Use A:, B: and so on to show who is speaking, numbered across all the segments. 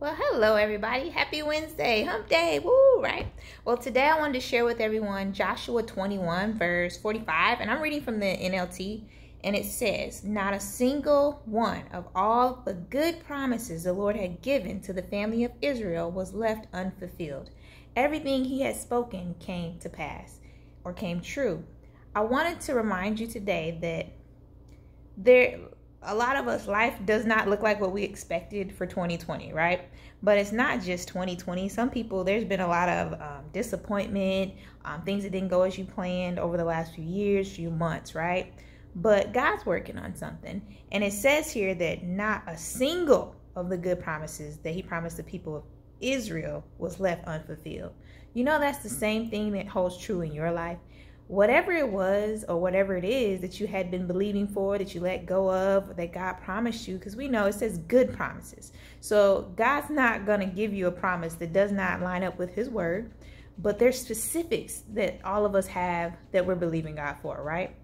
A: Well, hello everybody. Happy Wednesday. Hump day. Woo, right? Well, today I wanted to share with everyone Joshua 21 verse 45, and I'm reading from the NLT, and it says, "Not a single one of all the good promises the Lord had given to the family of Israel was left unfulfilled. Everything he had spoken came to pass or came true." I wanted to remind you today that a lot of us, life does not look like what we expected for 2020, right? But it's not just 2020. Some people, there's been a lot of disappointment, things that didn't go as you planned over the last few years, few months, right? But God's working on something. And it says here that not a single of the good promises that he promised the people of Israel was left unfulfilled. You know, that's the same thing that holds true in your life. Whatever it was or whatever it is that you had been believing for, that you let go of, that God promised you, because we know it says good promises. So God's not going to give you a promise that does not line up with his word, but there's specifics that all of us have that we're believing God for, right?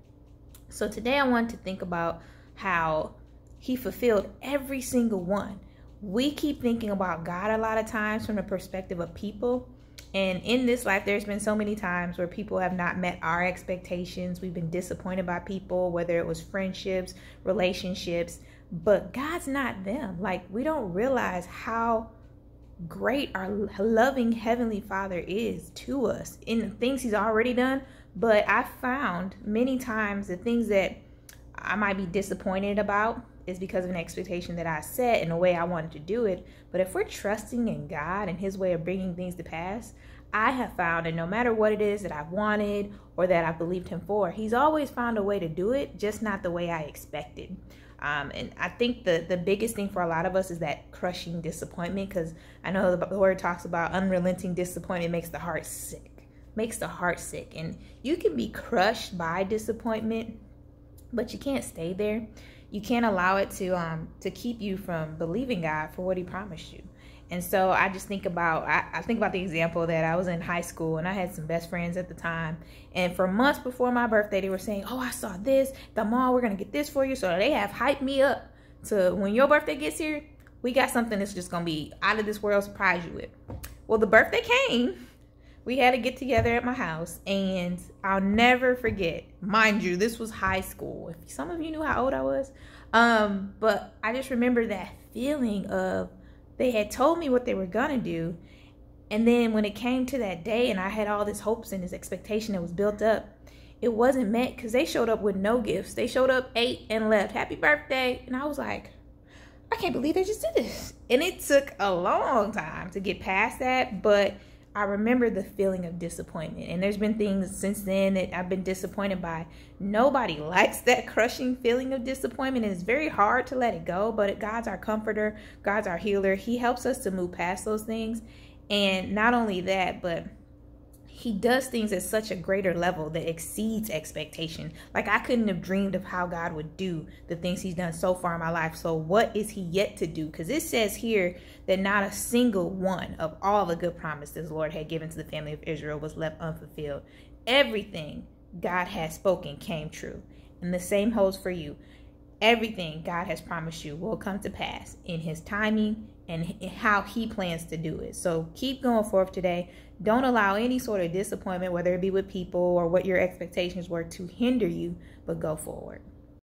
A: So today I want to think about how he fulfilled every single one. We keep thinking about God a lot of times from the perspective of people. And in this life, there's been so many times where people have not met our expectations. We've been disappointed by people, whether it was friendships, relationships, but God's not them. Like, we don't realize how great our loving Heavenly Father is to us in the things he's already done. But I found many times the things that I might be disappointed about is because of an expectation that I set and the way I wanted to do it. But if we're trusting in God and his way of bringing things to pass, I have found that no matter what it is that I've wanted or that I believed him for, he's always found a way to do it, just not the way I expected. And I think the biggest thing for a lot of us is that crushing disappointment, because I know the word talks about unrelenting disappointment makes the heart sick, And you can be crushed by disappointment, but you can't stay there. You can't allow it to keep you from believing God for what he promised you. And so I just think about, I think about the example that I was in high school and I had some best friends at the time. And for months before my birthday, they were saying, "Oh, I saw this, the mall, we're going to get this for you." So they have hyped me up to when your birthday gets here, we got something that's just going to be out of this world, surprise you with. Well, the birthday came. We had to get together at my house, and I'll never forget. Mind you, this was high school. If some of you knew how old I was. But I just remember that feeling of they had told me what they were going to do. And then when it came to that day and I had all this hopes and this expectation that was built up, it wasn't met because they showed up with no gifts. They showed up, ate, and left. "Happy birthday." And I was like, I can't believe they just did this. And it took a long time to get past that, but I remember the feeling of disappointment. And there's been things since then that I've been disappointed by. Nobody likes that crushing feeling of disappointment. And it's very hard to let it go. But God's our comforter. God's our healer. He helps us to move past those things. And not only that, but he does things at such a greater level that exceeds expectation. Like, I couldn't have dreamed of how God would do the things he's done so far in my life. So what is he yet to do? Because it says here that not a single one of all the good promises the Lord had given to the family of Israel was left unfulfilled. Everything God has spoken came true. And the same holds for you. Everything God has promised you will come to pass in his timing and how he plans to do it. So keep going forth today. Don't allow any sort of disappointment, whether it be with people or what your expectations were, to hinder you, but go forward.